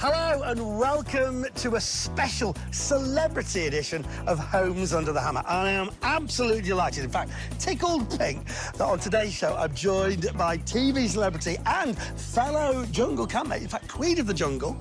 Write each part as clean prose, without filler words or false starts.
Hello and welcome to a special celebrity edition of Homes Under the Hammer. I am absolutely delighted, in fact, tickled pink, that on today's show I'm joined by TV celebrity and fellow jungle campmate, in fact, Queen of the Jungle,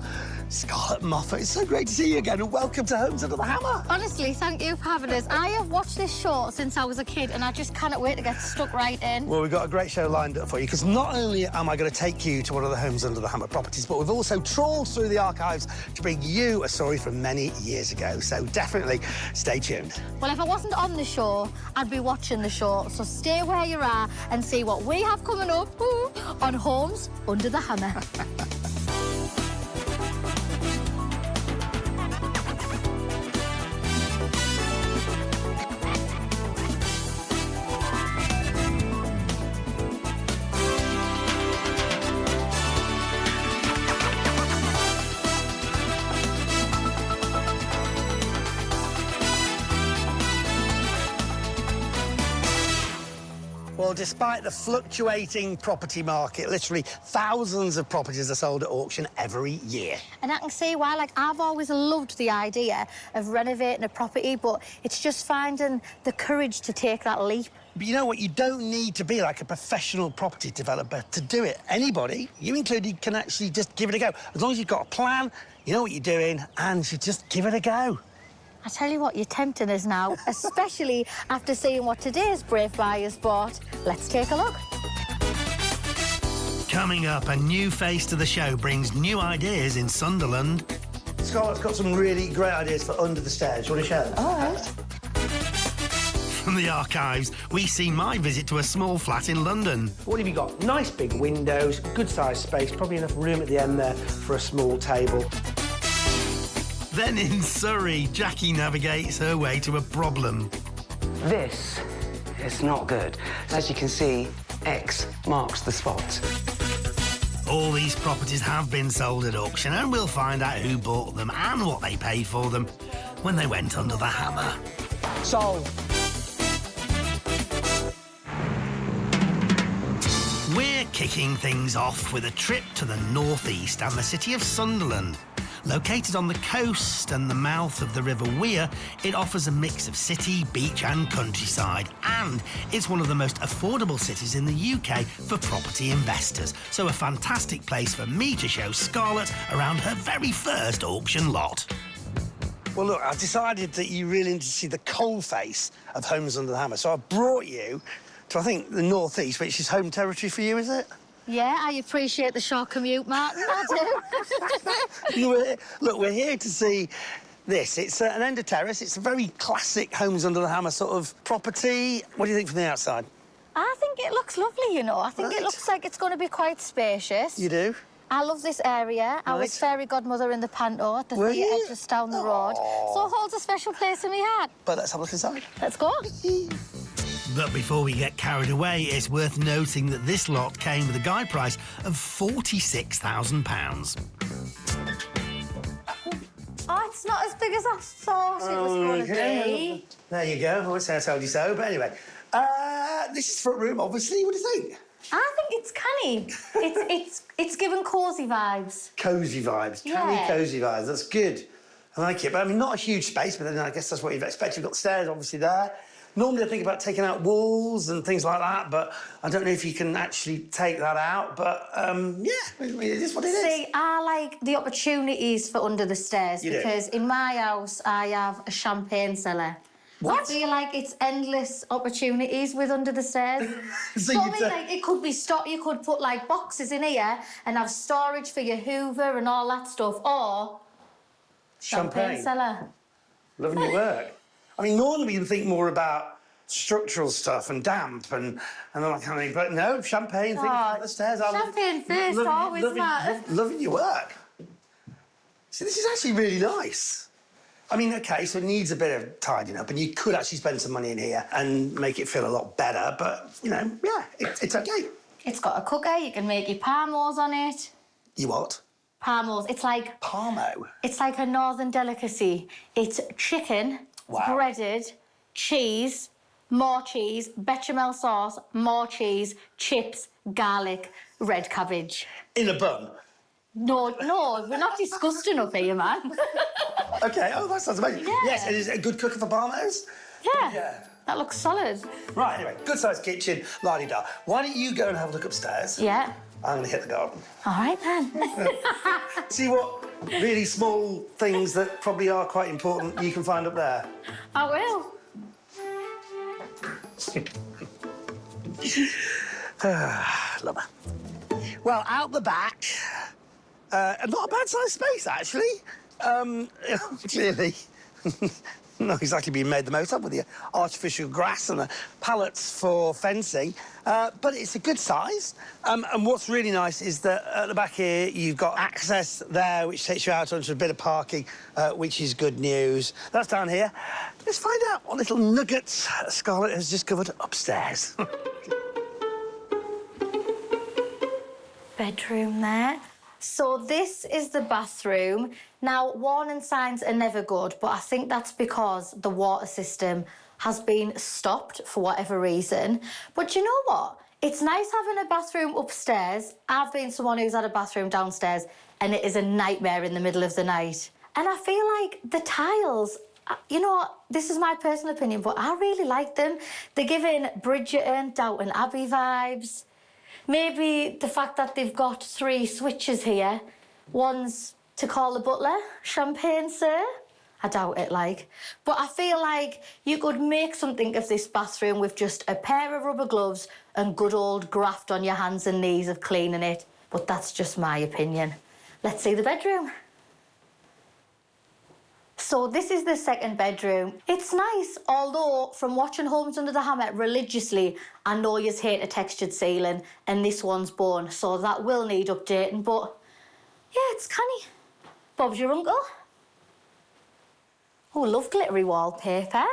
Scarlett Moffat. It's so great to see you again and welcome to Homes Under the Hammer. Honestly, thank you for having us. I have watched this show since I was a kid and I just cannot wait to get stuck right in. Well, we've got a great show lined up for you because not only am I going to take you to one of the Homes Under the Hammer properties, but we've also trawled through the archives to bring you a story from many years ago. So definitely stay tuned. Well, if I wasn't on the show, I'd be watching the show. So stay where you are and see what we have coming up on Homes Under the Hammer. Well, despite the fluctuating property market, literally thousands of properties are sold at auction every year. And I can see why. Like, I've always loved the idea of renovating a property, but it's just finding the courage to take that leap. But you know what? You don't need to be like a professional property developer to do it. Anybody, you included, can actually just give it a go. As long as you've got a plan, you know what you're doing, and you just give it a go. I tell you what, you're tempting us now, especially after seeing what today's brave buyers bought. Let's take a look. Coming up, a new face to the show brings new ideas in Sunderland. Scarlett's got some really great ideas for under the stairs. You want to share them? All right. From the archives, we see my visit to a small flat in London. What have you got? Nice big windows, good-sized space, probably enough room at the end there for a small table. Then in Surrey, Jackie navigates her way to a problem. This is not good. As you can see, X marks the spot. All these properties have been sold at auction, and we'll find out who bought them and what they paid for them when they went under the hammer. Sold. We're kicking things off with a trip to the northeast and the city of Sunderland. Located on the coast and the mouth of the River Wear, it offers a mix of city, beach and countryside, and it's one of the most affordable cities in the UK for property investors, so a fantastic place for me to show Scarlett around her very first auction lot. Well, look, I've decided that you really need to see the cold face of Homes Under the Hammer, so I brought you to, I think, the northeast, which is home territory for you, is it? Yeah, I appreciate the short commute, Martin, I do. Look, we're here to see this. It's an end of terrace. It's a very classic Homes Under the Hammer sort of property. What do you think from the outside? I think it looks lovely, you know. I think it looks like it's going to be quite spacious. You do? I love this area. I was fairy godmother in the Panto at the theatre just down the road. So it holds a special place in my heart. But let's have a look inside. Let's go. But before we get carried away, it's worth noting that this lot came with a guide price of £46,000. Oh, it's not as big as I thought it was going to be. There you go. I won't say I told you so, but anyway. This is front room, obviously. What do you think? I think it's canny. It's given cosy vibes. Cosy vibes. Yeah. Canny cosy vibes. That's good. I like it. But, I mean, not a huge space, but then I guess that's what you'd expect. You've got the stairs, obviously, there. Normally I think about taking out walls and things like that, but I don't know if you can actually take that out. But, yeah, it is what it is. See, I like the opportunities for under the stairs because in my house I have a champagne cellar. What? I feel like it's endless opportunities with under the stairs. So like, it could be you could put, like, boxes in here and have storage for your Hoover and all that stuff, or champagne cellar. Loving your work. I mean, normally you'd think more about structural stuff and damp and all that kind of thing, but no, champagne, things like the stairs. Champagne first, always, loving your work. See, this is actually really nice. I mean, OK, so it needs a bit of tidying up, and you could actually spend some money in here and make it feel a lot better, but, you know, yeah, it's OK. It's got a cooker, you can make your parmos on it. You what? Parmos, it's like... Parmo? It's like a northern delicacy. It's chicken, breaded, cheese, more cheese, bechamel sauce, more cheese, chips, garlic, red cabbage. In a bun? No, we're not discussed enough here, man. OK, oh, that sounds amazing. Yeah. Yes, and is it a good cooker for Barnhouse? Yeah. That looks solid. Right, anyway, good-sized kitchen, la-di-da. Why don't you go and have a look upstairs? Yeah. I'm going to hit the garden. All right, then. See what really small things that probably are quite important you can find up there. I will. Love her. Well, out the back, not a bad-sized space, actually. Clearly, not exactly being made the most of with the artificial grass and the pallets for fencing, but it's a good size. And what's really nice is that at the back here, you've got access there, which takes you out onto a bit of parking, which is good news. That's down here. Let's find out what little nuggets Scarlett has discovered upstairs. Bedroom there. So this is the bathroom. Now, warning signs are never good, but I think that's because the water system has been stopped for whatever reason. But you know what? It's nice having a bathroom upstairs. I've been someone who's had a bathroom downstairs, and it is a nightmare in the middle of the night. And I feel like the tiles, you know, this is my personal opinion, but I really like them. They're giving Bridgerton, Downton Abbey vibes. Maybe the fact that they've got 3 switches here. One's to call the butler, champagne, sir. I doubt it, like. But I feel like you could make something of this bathroom with just a pair of rubber gloves and good old graft on your hands and knees of cleaning it. But that's just my opinion. Let's see the bedroom. So this is the second bedroom. It's nice, although from watching Homes Under the Hammer religiously, I know you hate a textured ceiling, and this one's bone, so that will need updating, but yeah, it's canny. Bob's your uncle. Oh, love glittery wallpaper.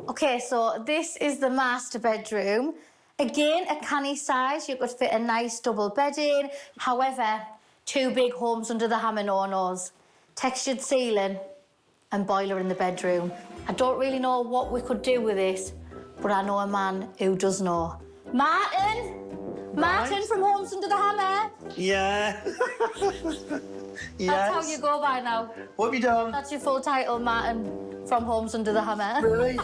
OK, so this is the master bedroom. Again, a canny size. You could fit a nice double bed in. However, 2 big Homes Under the Hammer no-nos. Textured ceiling and boiler in the bedroom. I don't really know what we could do with this, but I know a man who does know. Martin! Martin from Homes Under the Hammer. Yeah. Yes. That's how you go by now. What have you done? That's your full title, Martin from Homes Under the Hammer. Really?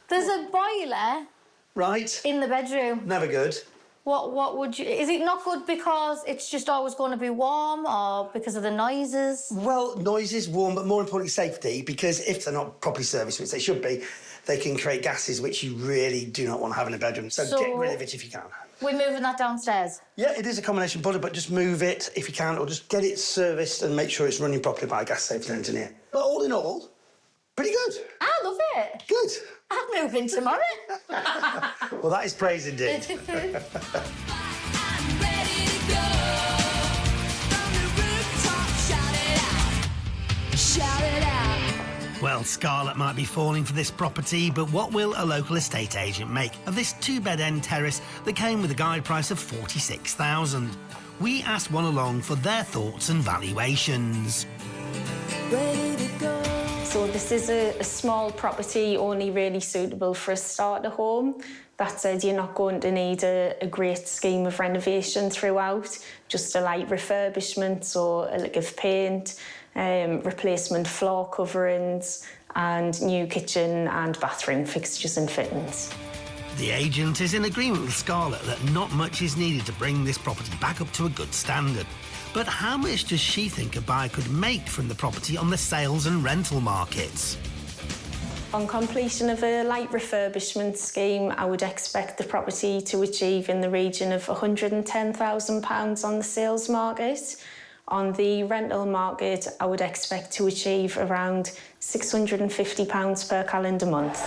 There's a boiler Right. in the bedroom. Never good. What would you... Is it not good because it's just always going to be warm or because of the noises? Well, noises, warm, but more importantly, safety, because if they're not properly serviced, which they should be, they can create gases which you really do not want to have in a bedroom. So get rid of it if you can. We're moving that downstairs? Yeah, it is a combination boiler, but just move it if you can, or just get it serviced and make sure it's running properly by a gas safety engineer. But all in all, pretty good. I love it. Good. I'll move in tomorrow. Well, that is praise indeed. Well, Scarlett might be falling for this property, but what will a local estate agent make of this 2-bed end terrace that came with a guide price of $46,000? We asked one along for their thoughts and valuations. So this is a small property, only really suitable for a starter home. That said, you're not going to need a great scheme of renovation throughout, just a light refurbishment, so a lick of paint, replacement floor coverings, and new kitchen and bathroom fixtures and fittings. The agent is in agreement with Scarlett that not much is needed to bring this property back up to a good standard. But how much does she think a buyer could make from the property on the sales and rental markets? On completion of a light refurbishment scheme, I would expect the property to achieve in the region of £110,000 on the sales market. On the rental market, I would expect to achieve around £650 per calendar month.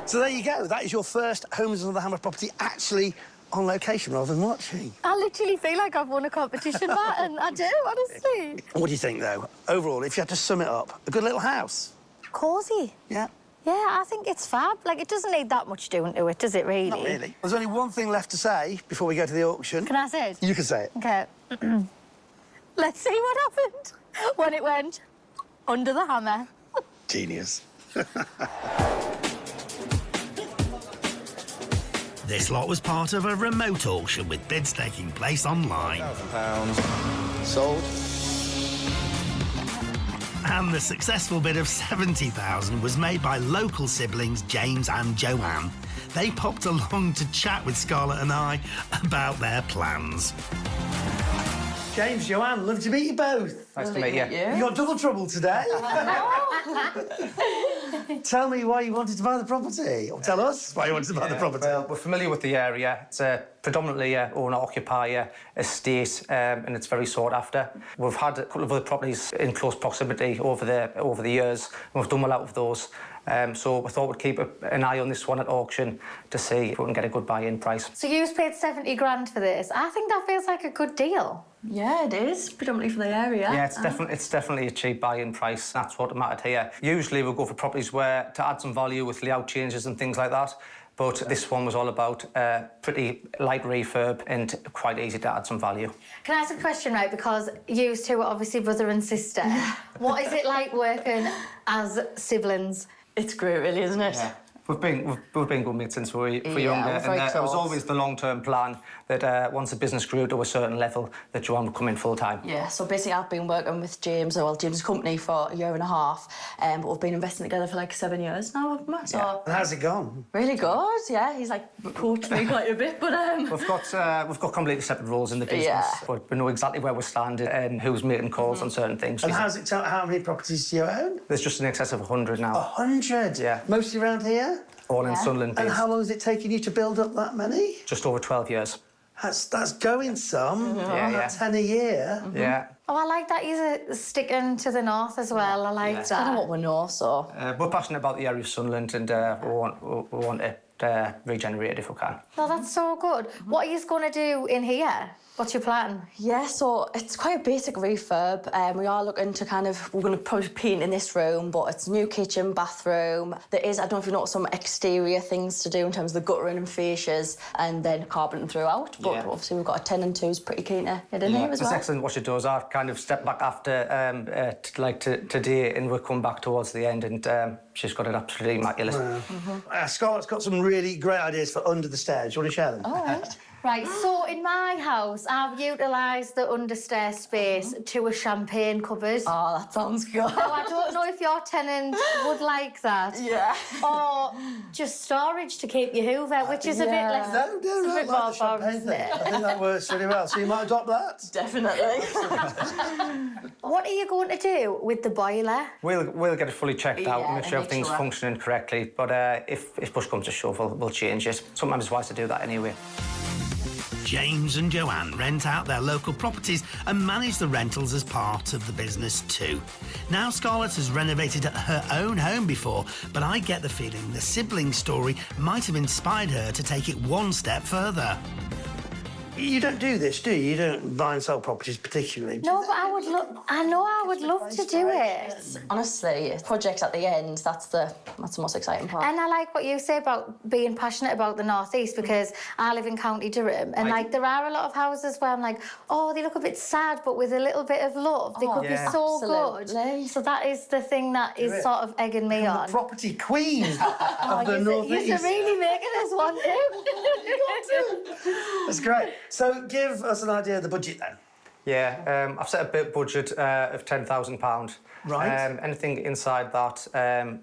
So there you go. That is your first Homes Under the Hammer property actually on location rather than watching. I literally feel like I've won a competition, Martin. I do, honestly. What do you think, though? Overall, if you had to sum it up, a good little house? Cosy. Yeah. Yeah, I think it's fab. Like, it doesn't need that much doing to it, does it, really? Not really. There's only one thing left to say before we go to the auction. Can I say it? You can say it. OK. Let's see what happened when it went under the hammer. Genius. This lot was part of a remote auction with bids taking place online. £1,000 sold. And the successful bid of £70,000 was made by local siblings James and Joanne. They popped along to chat with Scarlett and I about their plans. James, Joanne, lovely to meet you both. Nice to meet you. You got double trouble today. Tell me why you wanted to buy the property, or tell us why you wanted to buy the property. Well, we're familiar with the area. It's a predominantly owner-occupier estate, and it's very sought after. We've had a couple of other properties in close proximity over the years, and we've done well out of those. So we thought we'd keep an eye on this one at auction to see if we can get a good buy-in price. So you've paid 70 grand for this. I think that feels like a good deal. Yeah, it is, predominantly for the area. Yeah, it's definitely a cheap buy-in price. That's what mattered here. Usually we'll go for properties where to add some value with layout changes and things like that. But this one was all about pretty light refurb and quite easy to add some value. Can I ask a question, right? Because you two are obviously brother and sister. What is it like working as siblings? It's great, really, isn't it? Yeah. We've been good mates since we were younger, we're very and it was close. always the long-term plan that once the business grew to a certain level, that Joanne would come in full-time. Yeah, so basically I've been working with James, James' company for a year and a half, but we've been investing together for like 7 years now, haven't we? So And how's it gone? really good, yeah. He's like coached me quite a bit, but We've got completely separate roles in the business, Yeah. but we know exactly where we're standing and who's making calls on certain things. And how's it? How many properties do you own? There's just in excess of 100 now, 100. Yeah. Mostly around here. all in Sunderland. And based. how long has it taken you to build up that many? Just over 12 years. That's going some. Yeah. 10 a year. Yeah. Oh, I like that you're sticking to the north as well. I like that's kind of that. what we know, so... We're passionate about the area of Sunderland, and we want it regenerated if we can. No, that's so good. What are you going to do in here? What's your plan? Yeah, so it's quite a basic refurb. We are looking to we're going to probably paint in this room, but it's new kitchen, bathroom. There is, I don't know if you noticed, some exterior things to do in terms of the guttering and fascias, and then carpeting throughout. But Yeah. obviously we've got a tenant who's pretty keen to get in here as It's well. excellent what she does. I've kind of stepped back after, today, and we'll come back towards the end, and she's got it absolutely immaculate. Scarlett's got some really great ideas for under the stairs. Do you want to share them? All right. Right, so in my house, I've utilised the understair space to a champagne cupboard. Oh, that sounds good. So I don't know if your tenant would like that. Yeah. Or just storage to keep your Hoover, which is a bit Yeah. less... No, it's a I bit like the more champagne boring, thing. isn't I think that works really well. So you might adopt that? Definitely. What are you going to do with the boiler? We'll get it fully checked out and Yeah, make sure make everything's sure. functioning correctly. But if push comes to shove, we'll change it. Sometimes it's wise to do that anyway. James and Joanne rent out their local properties and manage the rentals as part of the business too. Now Scarlett has renovated her own home before, but I get the feeling the sibling story might have inspired her to take it one step further. You don't do this, do you? You don't buy and sell properties particularly. No, but I would love... I know I would love to do it. Honestly, projects at the end, that's the most exciting part. And I like what you say about being passionate about the North East, because I live in County Durham, and like there are a lot of houses where I'm like, oh, they look a bit sad, but with a little bit of love, they could yeah. be so Absolutely. good. So that is the thing that is sort of egging me on. The property queen of the North You're East. really making us want to. That's great. So give us an idea of the budget then. Yeah, I've set a budget of £10,000. Right. Anything inside that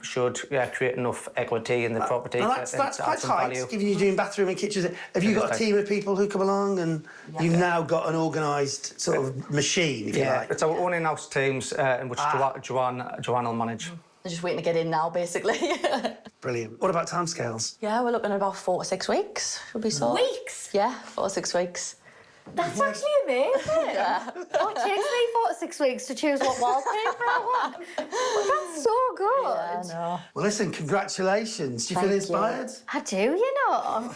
should create enough equity in the property. Now that's to quite add some tight, value. given you're doing bathroom and kitchens. Have you It is got a tight. team of people who come along and you've now got an organised sort of machine, if you Yeah, like? it's our own in-house teams in which Joanne will manage. They're just waiting to get in now, basically. Brilliant. What about timescales? Yeah, we're looking at about 4 to 6 weeks, should be sold. Weeks? Yeah, 4 to 6 weeks. That's actually amazing. Yeah. Oh, it takes me 4 to 6 weeks to choose what wallpaper I want. But that's so good. Yeah, I know. Well, listen, congratulations. Do you feel Thank you. inspired? I do, you know.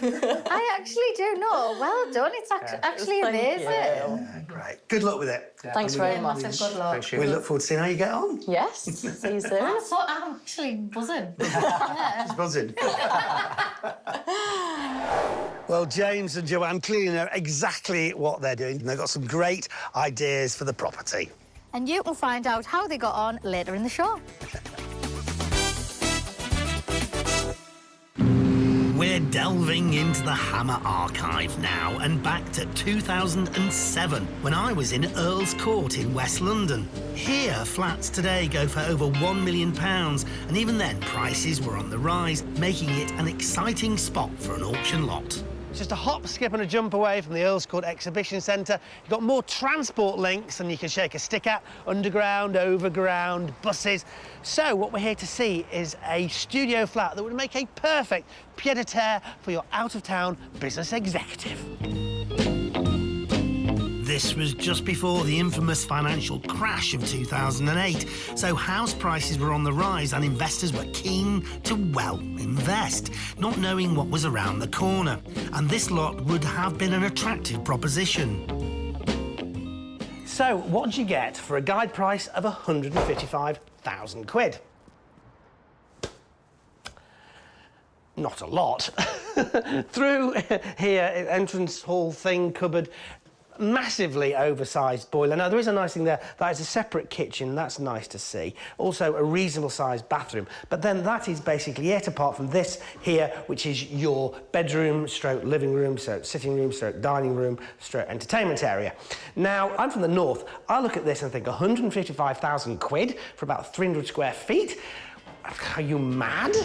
I actually do know. Well done. It's actually Thank amazing. you. Yeah, great. Good luck with it. Thanks very much. Massive good luck. Thank you. We look forward to seeing how you get on. Yes, see you soon. I'm actually buzzing. Yeah. It's buzzing. Well, James and Joanne clearly know exactly what they're doing. They've got some great ideas for the property. And you can find out how they got on later in the show. We're delving into the Hammer archive now and back to 2007 when I was in Earl's Court in West London. Here, flats today go for over £1 million, and even then prices were on the rise, making it an exciting spot for an auction lot. Just a hop, skip and a jump away from the Earl's Court Exhibition Centre. You've got more transport links than you can shake a stick at. Underground, overground, buses. So what we're here to see is a studio flat that would make a perfect pied-à-terre for your out-of-town business executive. This was just before the infamous financial crash of 2008, so house prices were on the rise and investors were keen to, well, invest, not knowing what was around the corner. And this lot would have been an attractive proposition. So what do you get for a guide price of 155,000 quid? Not a lot. Through here, entrance hall thing, cupboard, massively oversized boiler. Now, there is a nice thing there. That is a separate kitchen. That's nice to see. Also, a reasonable-sized bathroom. But then that is basically it, apart from this here, which is your bedroom, stroke living room, stroke sitting room, stroke dining room, stroke entertainment area. Now, I'm from the north. I look at this and think 155,000 quid for about 300 square feet? Are you mad?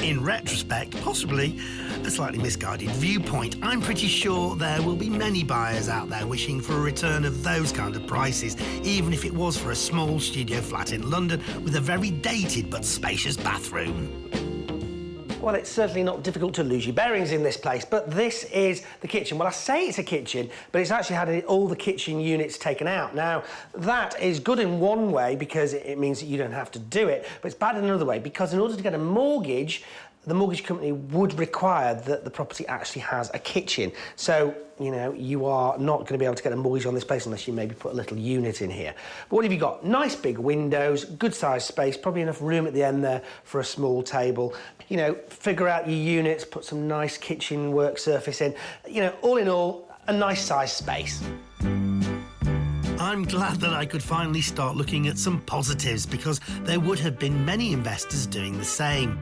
In retrospect, possibly a slightly misguided viewpoint. I'm pretty sure there will be many buyers out there wishing for a return of those kind of prices, even if it was for a small studio flat in London with a very dated but spacious bathroom. Well, it's certainly not difficult to lose your bearings in this place, but this is the kitchen. Well, I say it's a kitchen, but it's actually had all the kitchen units taken out. Now, that is good in one way because it means that you don't have to do it, but it's bad in another way because in order to get a mortgage, the mortgage company would require that the property actually has a kitchen. So, you know, you are not going to be able to get a mortgage on this place unless you maybe put a little unit in here. But what have you got? Nice big windows, good sized space, probably enough room at the end there for a small table. You know, figure out your units, put some nice kitchen work surface in. You know, all in all, a nice sized space. I'm glad that I could finally start looking at some positives because there would have been many investors doing the same.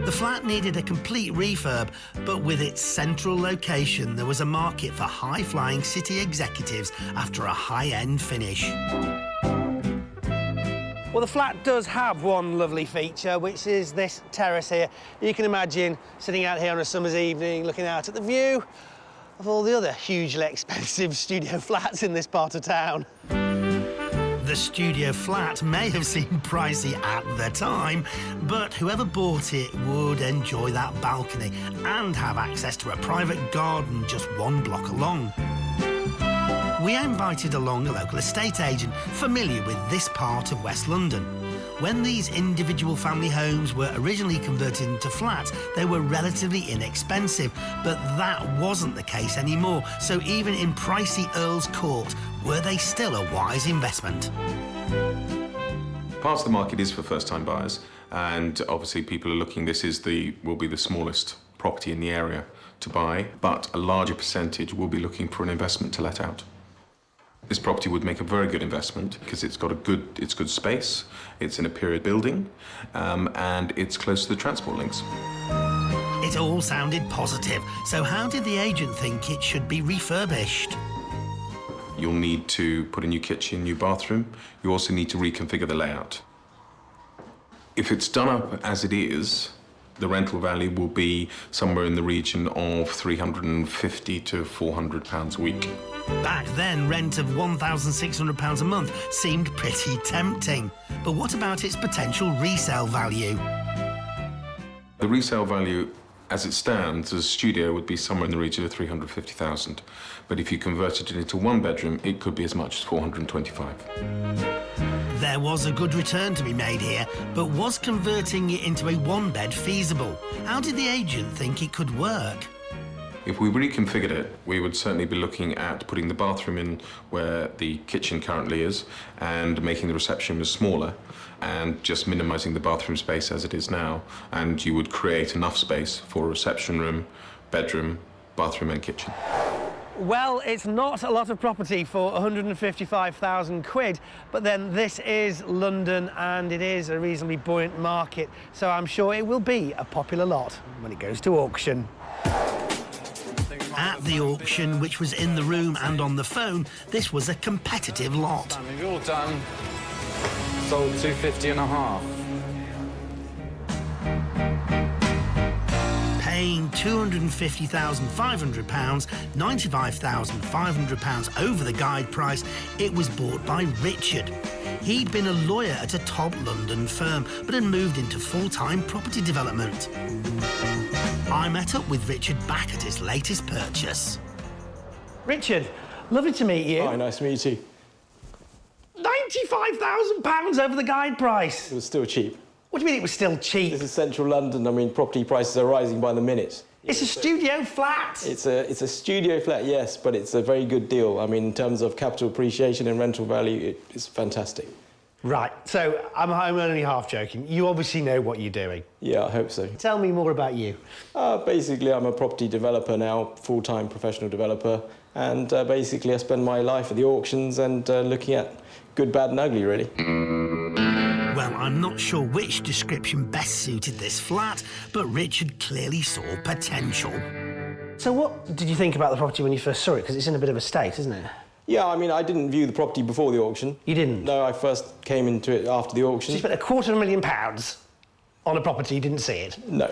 The flat needed a complete refurb, but with its central location, there was a market for high-flying city executives after a high-end finish. Well, the flat does have one lovely feature, which is this terrace here. You can imagine sitting out here on a summer's evening, looking out at the view of all the other hugely expensive studio flats in this part of town. The studio flat may have seemed pricey at the time, but whoever bought it would enjoy that balcony and have access to a private garden just one block along. We invited along a local estate agent familiar with this part of West London. When these individual family homes were originally converted into flats, they were relatively inexpensive, but that wasn't the case anymore. So even in pricey Earl's Court, were they still a wise investment? Part of the market is for first-time buyers, and obviously people are looking, will be the smallest property in the area to buy, but a larger percentage will be looking for an investment to let out. This property would make a very good investment because it's good space, it's in a period building, and it's close to the transport links. It all sounded positive, so how did the agent think it should be refurbished? You'll need to put a new kitchen, new bathroom. You also need to reconfigure the layout. If it's done up as it is, the rental value will be somewhere in the region of £350 to £400 a week. Back then, rent of £1,600 a month seemed pretty tempting. But what about its potential resale value? The resale value, as it stands, as a studio, would be somewhere in the region of £350,000. But if you converted it into one bedroom, it could be as much as £425,000. There was a good return to be made here, but was converting it into a one-bed feasible? How did the agent think it could work? If we reconfigured it, we would certainly be looking at putting the bathroom in where the kitchen currently is and making the reception room smaller and just minimising the bathroom space as it is now. And you would create enough space for a reception room, bedroom, bathroom and kitchen. Well, it's not a lot of property for 155,000 quid, but then this is London and it is a reasonably buoyant market, so I'm sure it will be a popular lot when it goes to auction. At the auction, which was in the room and on the phone, this was a competitive lot. We've all done. Sold 250.5. Paying £250,500, £95,500 over the guide price, it was bought by Richard. He'd been a lawyer at a top London firm, but had moved into full-time property development. I met up with Richard back at his latest purchase. Richard, lovely to meet you. Hi, nice to meet you too. £95,000 over the guide price. It was still cheap. What do you mean it was still cheap? This is central London. I mean, property prices are rising by the minute. It's a studio flat. It's a studio flat, yes, but it's a very good deal. I mean, in terms of capital appreciation and rental value, it's fantastic. Right, so I'm only half joking. You obviously know what you're doing. Yeah, I hope so. Tell me more about you. Basically, I'm a property developer now, full-time professional developer, and basically I spend my life at the auctions and looking at good, bad and ugly, really. Well, I'm not sure which description best suited this flat, but Richard clearly saw potential. So what did you think about the property when you first saw it? Because it's in a bit of a state, isn't it? Yeah, I mean, I didn't view the property before the auction. You didn't? No, I first came into it after the auction. So you spent £250,000 on a property, you didn't see it? No.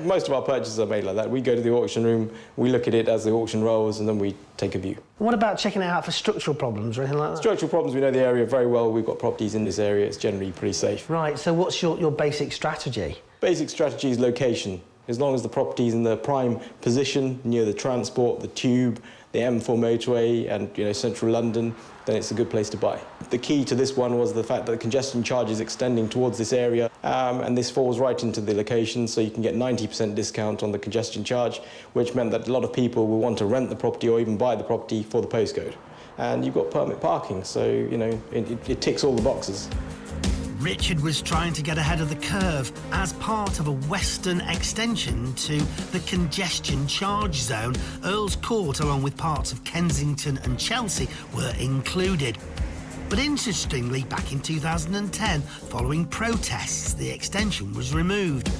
Most of our purchases are made like that. We go to the auction room, we look at it as the auction rolls, and then we take a view. What about checking it out for structural problems or anything like that? Structural problems, we know the area very well. We've got properties in this area. It's generally pretty safe. Right, so what's your basic strategy? Basic strategy is location. As long as the property's in the prime position, near the transport, the tube, the M4 motorway and, central London, then it's a good place to buy. The key to this one was the fact that the congestion charge is extending towards this area, and this falls right into the location, so you can get 90% discount on the congestion charge, which meant that a lot of people will want to rent the property or even buy the property for the postcode. And you've got permit parking, so, it ticks all the boxes. Richard was trying to get ahead of the curve as part of a western extension to the congestion charge zone. Earl's Court, along with parts of Kensington and Chelsea, were included. But interestingly, back in 2010, following protests, the extension was removed.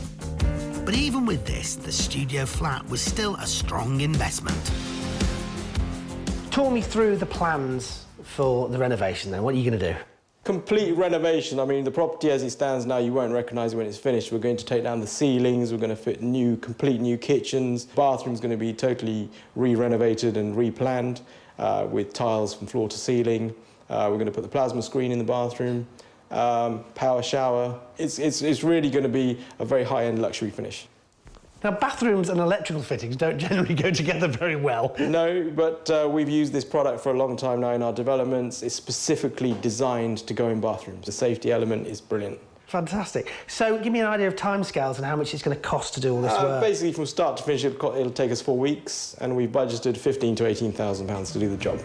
But even with this, the studio flat was still a strong investment. Talk me through the plans for the renovation then. What are you going to do? Complete renovation. I mean, the property as it stands now, you won't recognise it when it's finished. We're going to take down the ceilings, we're going to fit complete new kitchens. Bathroom's going to be totally re-renovated and replanned with tiles from floor to ceiling. We're going to put the plasma screen in the bathroom, power shower. It's really going to be a very high-end luxury finish. Now, bathrooms and electrical fittings don't generally go together very well. No, but we've used this product for a long time now in our developments. It's specifically designed to go in bathrooms. The safety element is brilliant. Fantastic. So give me an idea of timescales and how much it's going to cost to do all this work. Basically, from start to finish, it'll take us 4 weeks, and we've budgeted £15,000 to £18,000 to do the job.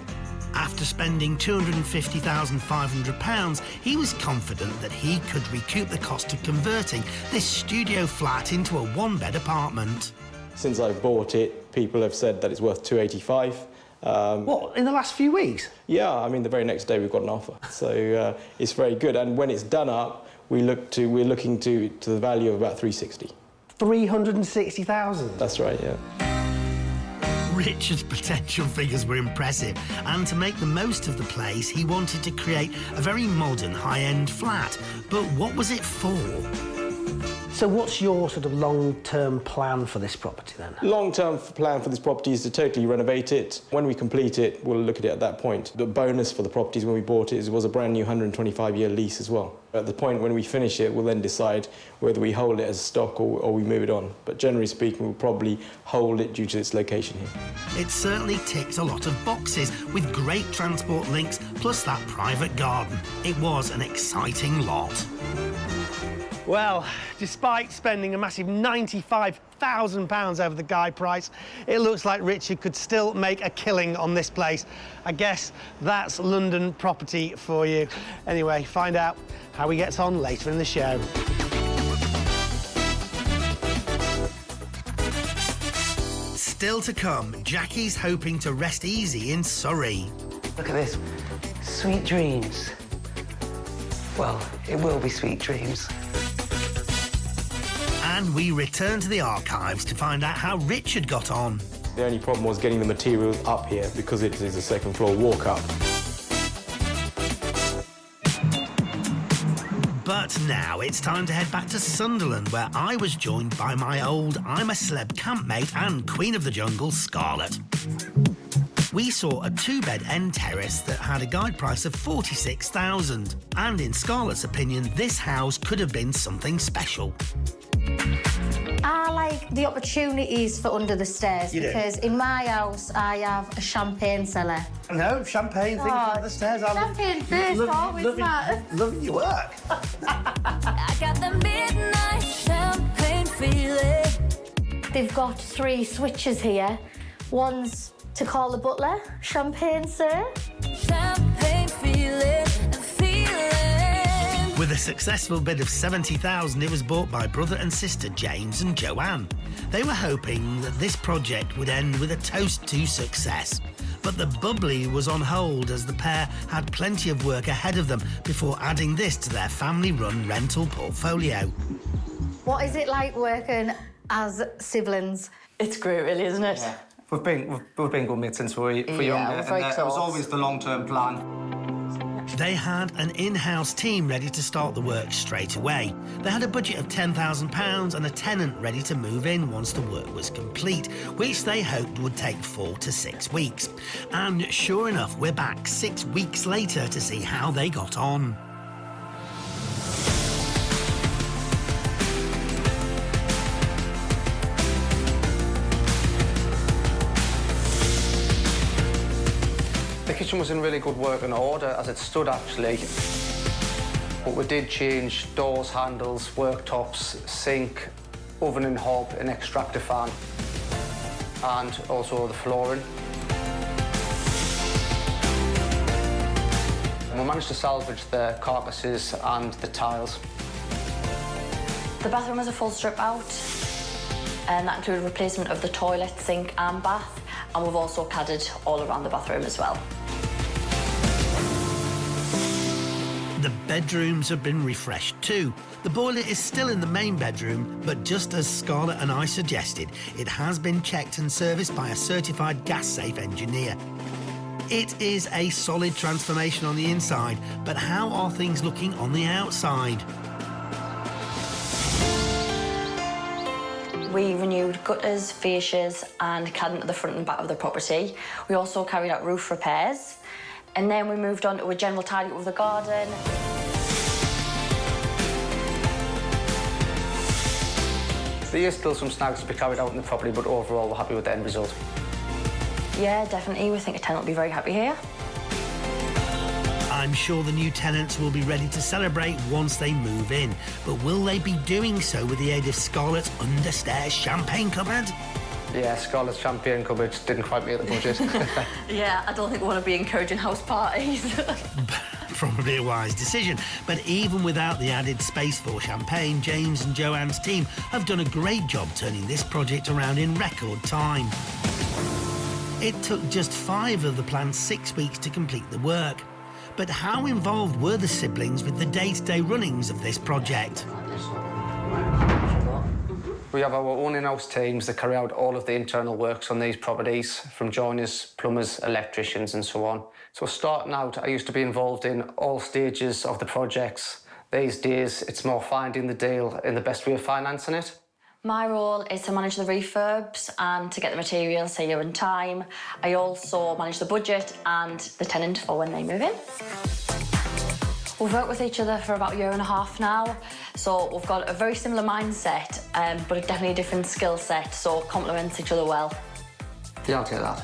After spending £250,500, he was confident that he could recoup the cost of converting this studio flat into a one-bed apartment. Since I've bought it, people have said that it's worth £285,000. What, in the last few weeks? Yeah, I mean, the very next day we've got an offer. So it's very good. And when it's done up, we're looking to the value of about £360,000. £360,000? That's right, yeah. Richard's potential figures were impressive, and to make the most of the place, he wanted to create a very modern, high-end flat. But what was it for? So what's your sort of long-term plan for this property, then? Long-term plan for this property is to totally renovate it. When we complete it, we'll look at it at that point. The bonus for the properties when we bought it was a brand new 125-year lease as well. At the point when we finish it, we'll then decide whether we hold it as stock or we move it on. But generally speaking, we'll probably hold it due to its location here. It certainly ticks a lot of boxes, with great transport links, plus that private garden. It was an exciting lot. Well, despite spending a massive £95,000 over the guide price, it looks like Richard could still make a killing on this place. I guess that's London property for you. Anyway, find out how he gets on later in the show. still to come, Jackie's hoping to rest easy in Surrey. Look at this. Sweet dreams. Well, it will be sweet dreams. And we return to the archives to find out how Richard got on. The only problem was getting the materials up here because it is a second floor walk-up. But now it's time to head back to Sunderland, where I was joined by my old I'm a Celeb campmate and Queen of the Jungle, Scarlett. We saw a two-bed end terrace that had a guide price of $46,000. And in Scarlett's opinion, this house could have been something special. I like the opportunities for under the stairs because in my house I have a champagne cellar. No, champagne things under the stairs. Champagne first, always matters. Loving your work. I got the midnight champagne feeling. They've got 3 switches here. One's to call the butler, champagne, sir. Champagne feeling and feeling. With a successful bid of $70,000, it was bought by brother and sister James and Joanne. They were hoping that this project would end with a toast to success. But the bubbly was on hold as the pair had plenty of work ahead of them before adding this to their family-run rental portfolio. What is it like working as siblings? It's great, really, isn't it? Yeah. We've been good mates since we were younger, we're very and it was close. always the long-term plan. They had an in-house team ready to start the work straight away. They had a budget of £10,000 and a tenant ready to move in once the work was complete, which they hoped would take 4 to 6 weeks. And sure enough, we're back 6 weeks later to see how they got on. The kitchen was in really good working order as it stood, actually. But we did change doors, handles, worktops, sink, oven and hob, an extractor fan, and also the flooring. And we managed to salvage the carcasses and the tiles. The bathroom was a full strip out, and that included replacement of the toilet, sink and bath, and we've also cladded all around the bathroom as well. The bedrooms have been refreshed too. The boiler is still in the main bedroom, but just as Scarlett and I suggested, it has been checked and serviced by a certified gas-safe engineer. It is a solid transformation on the inside, but how are things looking on the outside? We renewed gutters, fascias and cladding at the front and back of the property. We also carried out roof repairs. And then we moved on to a general tidy up of the garden. There is still some snags to be carried out in the property, but overall we're happy with the end result. Yeah, definitely. We think a tenant will be very happy here. I'm sure the new tenants will be ready to celebrate once they move in, but will they be doing so with the aid of Scarlett's understairs champagne cupboard? Yeah, Scarlett's champagne cupboard didn't quite make the budget. Yeah, I don't think we want to be encouraging house parties. Probably a wise decision, but even without the added space for champagne, James and Joanne's team have done a great job turning this project around in record time. It took just 5 of the planned 6 weeks to complete the work. But how involved were the siblings with the day-to-day runnings of this project? We have our own in-house teams that carry out all of the internal works on these properties, from joiners, plumbers, electricians and so on. So starting out, I used to be involved in all stages of the projects. These days, it's more finding the deal and the best way of financing it. My role is to manage the refurbs and to get the materials here in time. I also manage the budget and the tenant for when they move in. We've worked with each other for about a year and a half now, so we've got a very similar mindset, but definitely a different skill set, so complements each other well. Yeah, I'll take that.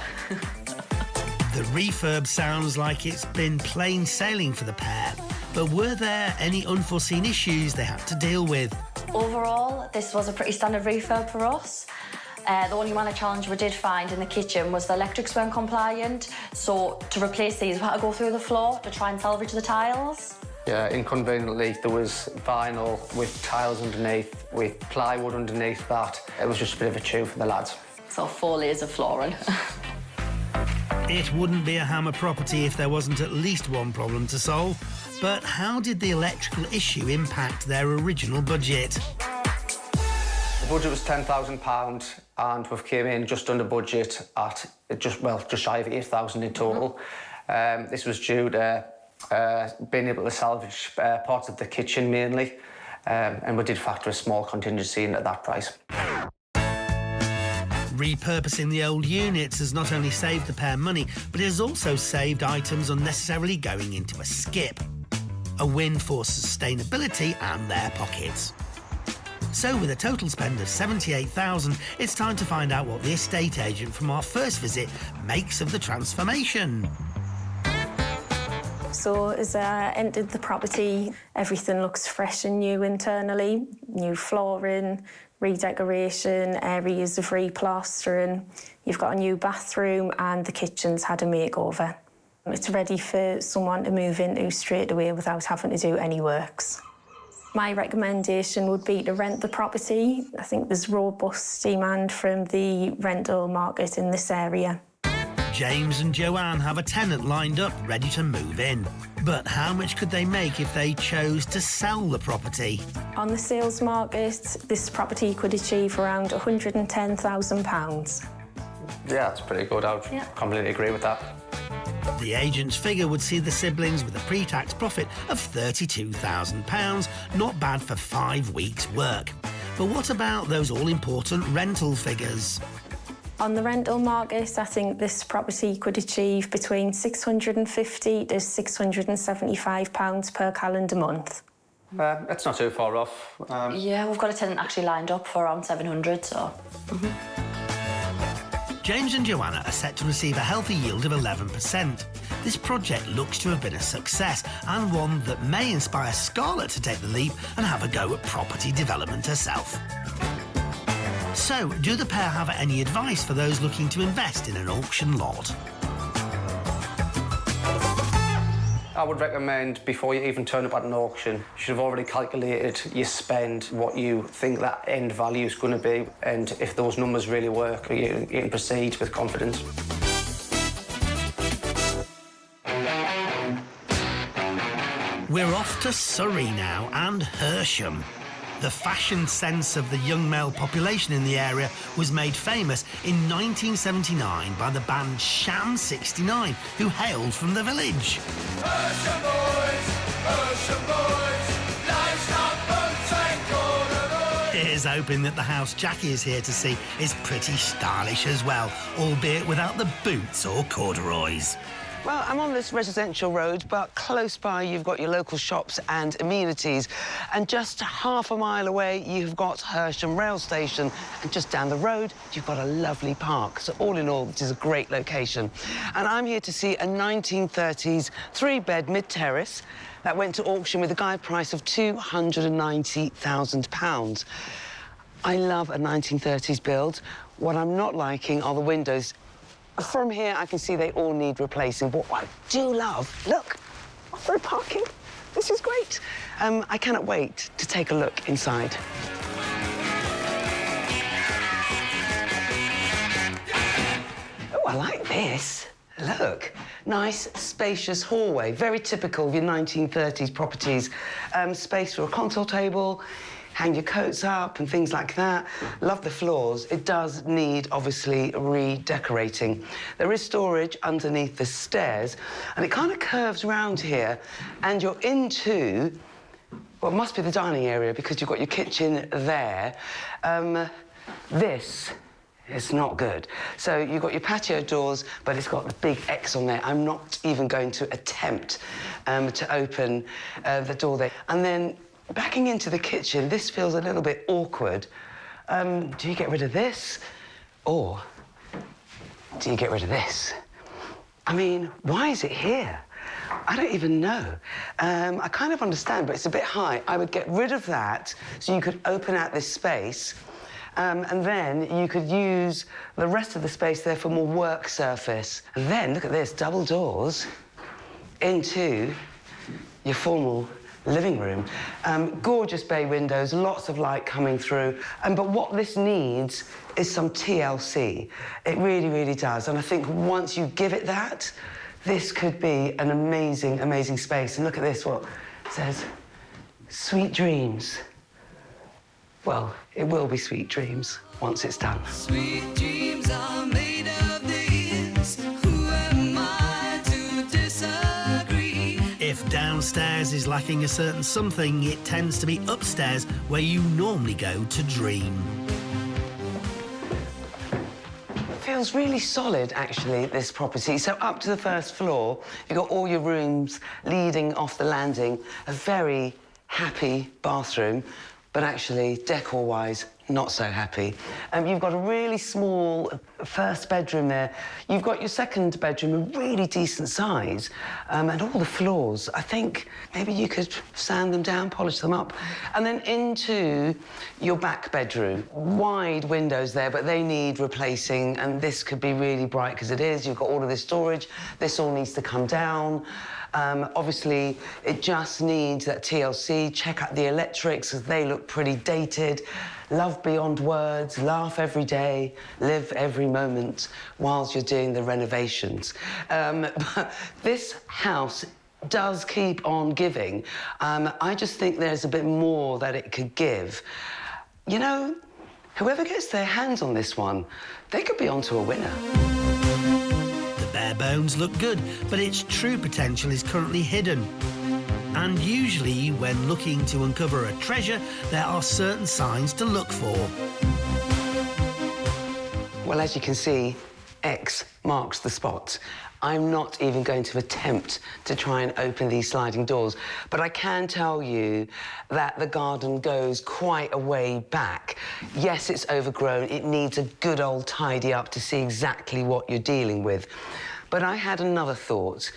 The refurb sounds like it's been plain sailing for the pair, but were there any unforeseen issues they had to deal with? Overall, this was a pretty standard refurb for us. The only minor challenge we did find in the kitchen was the electrics weren't compliant, so to replace these, we had to go through the floor to try and salvage the tiles. Yeah, inconveniently, there was vinyl with tiles underneath, with plywood underneath that. It was just a bit of a chew for the lads. So 4 layers of flooring. It wouldn't be a Hammer property if there wasn't at least one problem to solve. But how did the electrical issue impact their original budget? The budget was £10,000 and we've came in just under budget at just shy of 8,000 in total. This was due to being able to salvage parts of the kitchen mainly, and we did factor a small contingency in at that price. Repurposing the old units has not only saved the pair money, but it has also saved items unnecessarily going into a skip. A win for sustainability and their pockets. So with a total spend of £78,000, it's time to find out what the estate agent from our first visit makes of the transformation. So as I entered the property, everything looks fresh and new internally. New flooring, redecoration, areas of replastering. You've got a new bathroom and the kitchen's had a makeover. It's ready for someone to move into straight away without having to do any works. My recommendation would be to rent the property. I think there's robust demand from the rental market in this area. James and Joanne have a tenant lined up, ready to move in. But how much could they make if they chose to sell the property? On the sales market, this property could achieve around £110,000. Yeah, that's pretty good. I would completely agree with that. The agent's figure would see the siblings with a pre-tax profit of £32,000. Not bad for 5 weeks' work. But what about those all-important rental figures? On the rental market, I think this property could achieve between £650 to £675 per calendar month. It's not too far off. Yeah, we've got a tenant actually lined up for around 700, so... James and Joanna are set to receive a healthy yield of 11%. This project looks to have been a success and one that may inspire Scarlett to take the leap and have a go at property development herself. So, do the pair have any advice for those looking to invest in an auction lot? I would recommend, before you even turn up at an auction, you should have already calculated your spend, what you think that end value is going to be, and if those numbers really work, you can proceed with confidence. We're off to Surrey now and Hersham. The fashion sense of the young male population in the area was made famous in 1979 by the band Sham 69, who hailed from the village. Hersham boys, life's not boats and corduroys. Here's hoping that the house Jackie is here to see is pretty stylish as well, albeit without the boots or corduroys. Well, I'm on this residential road, but close by you've got your local shops and amenities. And just half a mile away, you've got Hersham Rail Station. And just down the road, you've got a lovely park. So all in all, this is a great location. And I'm here to see a 1930s 3-bed mid-terrace that went to auction with a guide price of £290,000. I love a 1930s build. What I'm not liking are the windows. From here, I can see they all need replacing, but what I do love, look, off-road parking. This is great. I cannot wait to take a look inside. Oh, I like this. Look, nice, spacious hallway, very typical of your 1930s properties. Space for a console table, hang your coats up and things like that. Love the floors. It does need, obviously, redecorating. There is storage underneath the stairs, and it kind of curves round here, and you're into, well, it must be the dining area because you've got your kitchen there. This is not good. So you've got your patio doors, but it's got the big X on there. I'm not even going to attempt to open the door there. And then backing into the kitchen, this feels a little bit awkward. Do you get rid of this? Or do you get rid of this? I mean, why is it here? I don't even know. I kind of understand, but it's a bit high. I would get rid of that so you could open out this space, and then you could use the rest of the space there for more work surface. And then, look at this, double doors into your formal living room. Gorgeous bay windows, lots of light coming through. But what this needs is some TLC. It really, really does. And I think once you give it that, this could be an amazing, amazing space. And look at this, what it says, sweet dreams. Well, it will be sweet dreams once it's done. Sweet dreams are made of this. Who am I to disagree? If downstairs is lacking a certain something, it tends to be upstairs where you normally go to dream. Feels really solid, actually, this property. So up to the first floor, you've got all your rooms leading off the landing, a very happy bathroom, but actually, decor-wise, not so happy. You've got a really small first bedroom there. You've got your second bedroom, a really decent size, and all the floors. I think maybe you could sand them down, polish them up. And then into your back bedroom. Wide windows there, but they need replacing, and this could be really bright because it is. You've got all of this storage. This all needs to come down. Obviously, it just needs that TLC. Check out the electrics, as they look pretty dated. Love beyond words, laugh every day, live every moment whilst you're doing the renovations. But this house does keep on giving. I just think there's a bit more that it could give. You know, whoever gets their hands on this one, they could be onto a winner. Bare bones look good, but its true potential is currently hidden. And usually, when looking to uncover a treasure, there are certain signs to look for. Well, as you can see, X marks the spot. I'm not even going to attempt to try and open these sliding doors, but I can tell you that the garden goes quite a way back. Yes, it's overgrown. It needs a good old tidy up to see exactly what you're dealing with. But I had another thought.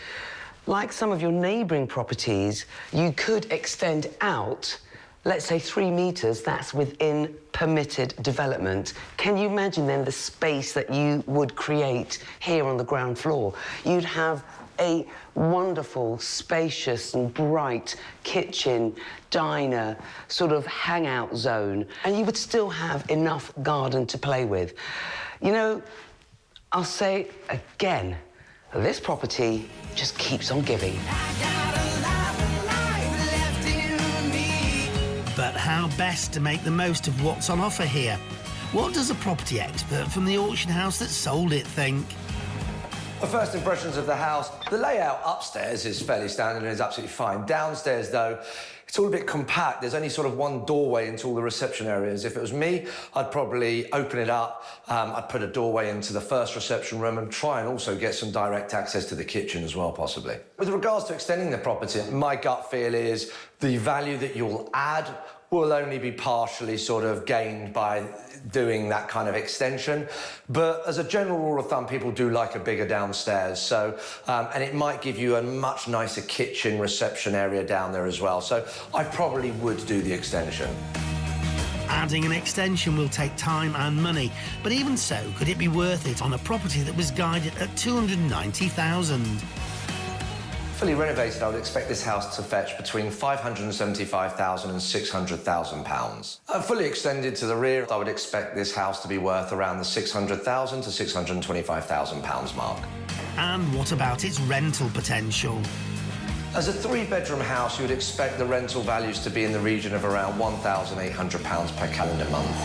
Like some of your neighbouring properties, you could extend out, let's say 3 metres, that's within permitted development. Can you imagine then the space that you would create here on the ground floor? You'd have a wonderful, spacious and bright kitchen, diner, sort of hangout zone, and you would still have enough garden to play with. You know, I'll say again, this property just keeps on giving. But how best to make the most of what's on offer here? What does a property expert from the auction house that sold it think? The first impressions of the house, the layout upstairs is fairly standard and is absolutely fine. Downstairs, though, it's all a bit compact. There's only sort of one doorway into all the reception areas. If it was me, I'd probably open it up. I'd put a doorway into the first reception room and try and also get some direct access to the kitchen as well, possibly. With regards to extending the property, my gut feel is the value that you'll add will only be partially sort of gained by doing that kind of extension. But as a general rule of thumb, people do like a bigger downstairs. So, and it might give you a much nicer kitchen reception area down there as well. So I probably would do the extension. Adding an extension will take time and money, but even so, could it be worth it on a property that was guided at $290,000? Fully renovated, I would expect this house to fetch between £575,000 and £600,000. Fully extended to the rear, I would expect this house to be worth around the £600,000 to £625,000 mark. And what about its rental potential? As a 3-bedroom house, you would expect the rental values to be in the region of around £1,800 per calendar month.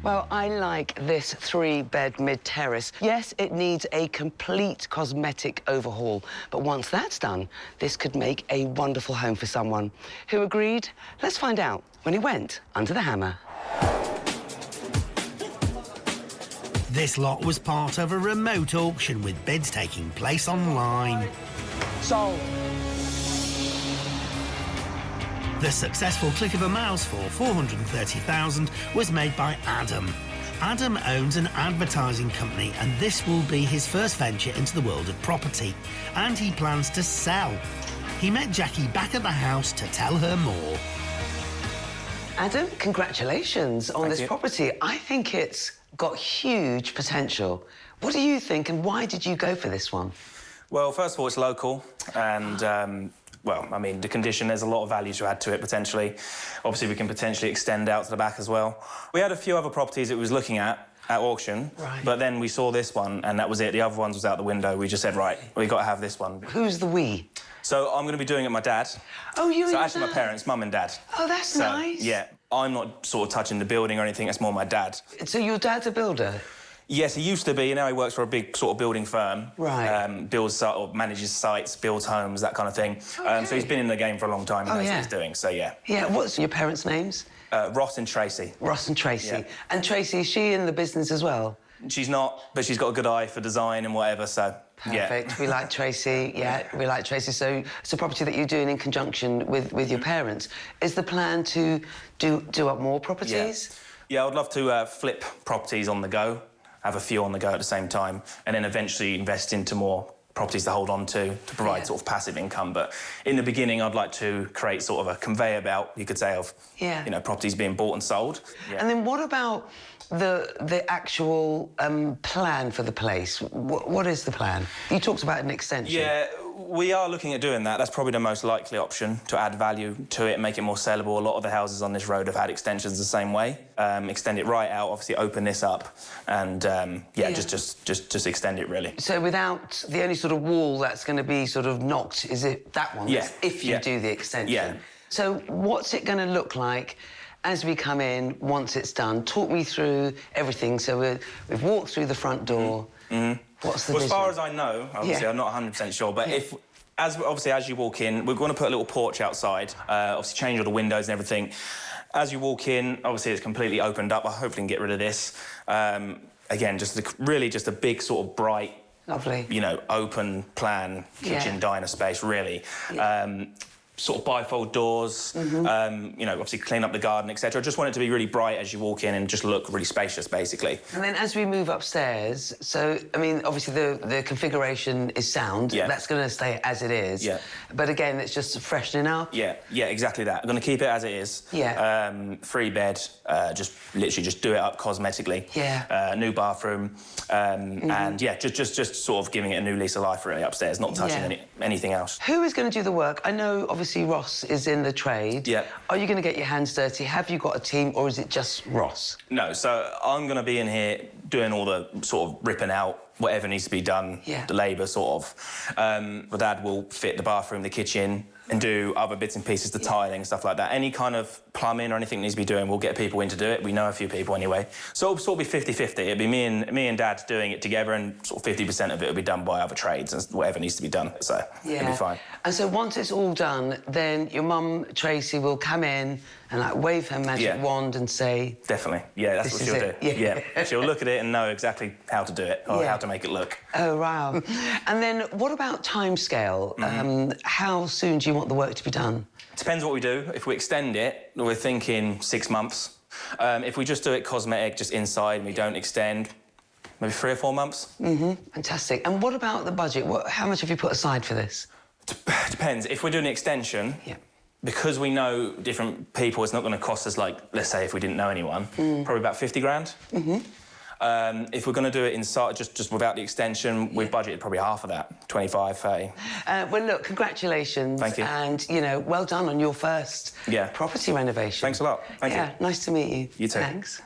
Well, I like this 3-bed mid-terrace. Yes, it needs a complete cosmetic overhaul, but once that's done, this could make a wonderful home for someone. Who agreed? Let's find out when he went under the hammer. This lot was part of a remote auction with bids taking place online. Sold. The successful click of a mouse for $430,000 was made by Adam. Adam owns an advertising company, and this will be his first venture into the world of property. And he plans to sell. He met Jackie back at the house to tell her more. Adam, congratulations on this property. I think it's got huge potential. What do you think, and why did you go for this one? Well, first of all, it's local, and well, I mean, the condition, there's a lot of value to add to it, potentially. Obviously, we can potentially extend out to the back as well. We had a few other properties that we was looking at auction, Right. but then we saw this one, and that was it. The other ones was out the window. We just said, right, we got to have this one. Who's the we? So I'm going to be doing it my dad. Oh, you and So your actually, my dad? parents, mum and dad. Oh, that's So, nice. yeah, I'm not sort of touching the building or anything. It's more my dad. So your dad's a builder? Yes, he used to be. Now he works for a big sort of building firm. Right. Builds or manages sites, builds homes, that kind of thing. So he's been in the game for a long time. He knows what he's doing. So yeah. Yeah. What's your parents' names? Ross and Tracy. Ross and Tracy. Yeah. And Tracy, is she in the business as well? She's not, but she's got a good eye for design and whatever. So Perfect. yeah. We like Tracy. Yeah, we like Tracy. So it's a property that you're doing in conjunction with your parents. Is the plan to do up more properties? Yeah, I'd love to flip properties on the go, have a few on the go at the same time, and then eventually invest into more properties to hold on to provide sort of passive income. But in the beginning, I'd like to create sort of a conveyor belt, you could say, of you know, properties being bought and sold. Yeah. And then what about the actual plan for the place? What is the plan? You talked about an extension. Yeah, we are looking at doing that. That's probably the most likely option, to add value to it and make it more sellable. A lot of the houses on this road have had extensions the same way. Extend it right out, obviously open this up, and just extend it really. So without the only sort of wall that's going to be sort of knocked, is it that one? Yeah. If you do the extension. Yeah. So what's it going to look like as we come in once it's done? Talk me through everything. So we've walked through the front door. What's the Well, as vision? far as I know, obviously I'm not 100% sure, but if as you walk in, we're going to put a little porch outside, obviously change all the windows and everything. As you walk in, obviously it's completely opened up. I hopefully can get rid of this. Again, just a big sort of bright, lovely, you know, open plan kitchen diner space, really. Sort of bifold doors, you know, obviously clean up the garden, etc. Just want it to be really bright as you walk in and just look really spacious, basically. And then as we move upstairs, so, I mean, obviously the configuration is sound. Yeah. That's going to stay as it is. Yeah. But again, it's just freshening up. Yeah, exactly that. I'm going to keep it as it is. Yeah. Free bed, just literally just do it up cosmetically. Yeah. New bathroom, and yeah, just sort of giving it a new lease of life really upstairs, not touching anything else. Who is going to do the work? I know, obviously, Ross is in the trade. Yeah. Are you going to get your hands dirty? Have you got a team, or is it just Ross? No, so I'm going to be in here doing all the sort of ripping out whatever needs to be done, the labour sort of. My dad will fit the bathroom, the kitchen, and do other bits and pieces, the tiling, stuff like that. Any kind of plumbing or anything needs to be doing, we'll get people in to do it. We know a few people anyway. So it'll sort of be 50-50. It'll be me and Dad doing it together, and sort of 50% of it will be done by other trades and whatever needs to be done. So it'll be fine. And so once it's all done, then your mum, Tracy, will come in and, like, wave her magic wand and say... Definitely. Yeah, that's what she'll do. Yeah. She'll look at it and know exactly how to do it, or how to make it look. Oh, wow. And then what about timescale? How soon do you want the work to be done? Depends what we do. If we extend it, we're thinking 6 months. If we just do it cosmetic, just inside, and we don't extend, maybe 3 or 4 months. Fantastic. And what about the budget? How much have you put aside for this? Depends. If we're doing an extension, because we know different people, it's not going to cost us, like, let's say if we didn't know anyone, probably about 50 grand. If we're going to do it inside, just without the extension, we've budgeted probably half of that, 25, 30. Well, look, congratulations. Thank you. And, you know, well done on your first property renovation. Thanks a lot. Thank you. Nice to meet you. You too. Thanks.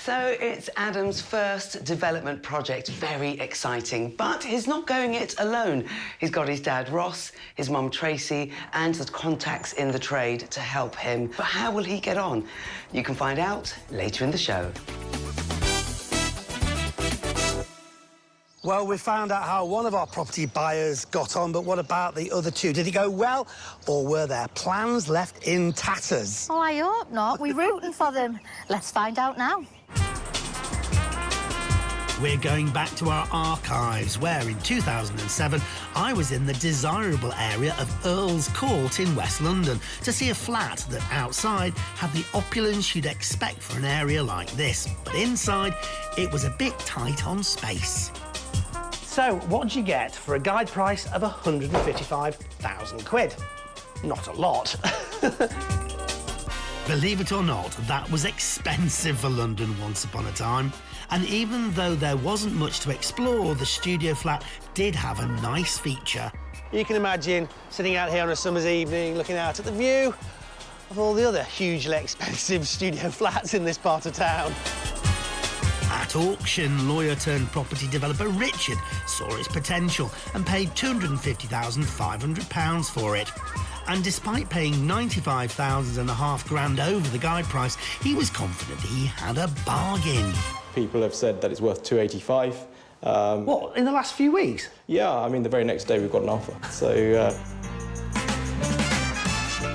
So it's Adam's first development project. Very exciting. But he's not going it alone. He's got his dad, Ross, his mum, Tracy, and the contacts in the trade to help him. But how will he get on? You can find out later in the show. Well, we found out how one of our property buyers got on, but what about the other two? Did it go well, or were their plans left in tatters? Oh, I hope not. We're rooting for them. Let's find out now. We're going back to our archives, where in 2007 I was in the desirable area of Earl's Court in West London to see a flat that outside had the opulence you'd expect for an area like this, but inside it was a bit tight on space. So, what did you get for a guide price of 155,000 quid? Not a lot. Believe it or not, that was expensive for London once upon a time. And even though there wasn't much to explore, the studio flat did have a nice feature. You can imagine sitting out here on a summer's evening, looking out at the view of all the other hugely expensive studio flats in this part of town. At auction, lawyer-turned-property developer Richard saw its potential and paid £250,500 for it. And despite paying £95,500 grand over the guide price, he was confident he had a bargain. People have said that it's worth £285. What, in the last few weeks? Yeah, I mean, the very next day we've got an offer. So,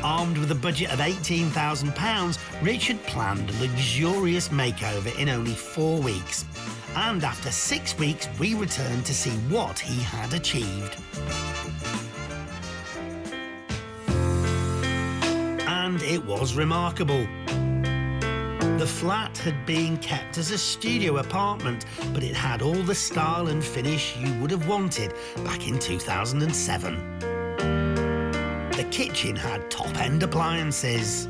Armed with a budget of £18,000, Richard planned a luxurious makeover in only 4 weeks. And after 6 weeks, we returned to see what he had achieved. And it was remarkable. The flat had been kept as a studio apartment, but it had all the style and finish you would have wanted back in 2007. The kitchen had top-end appliances.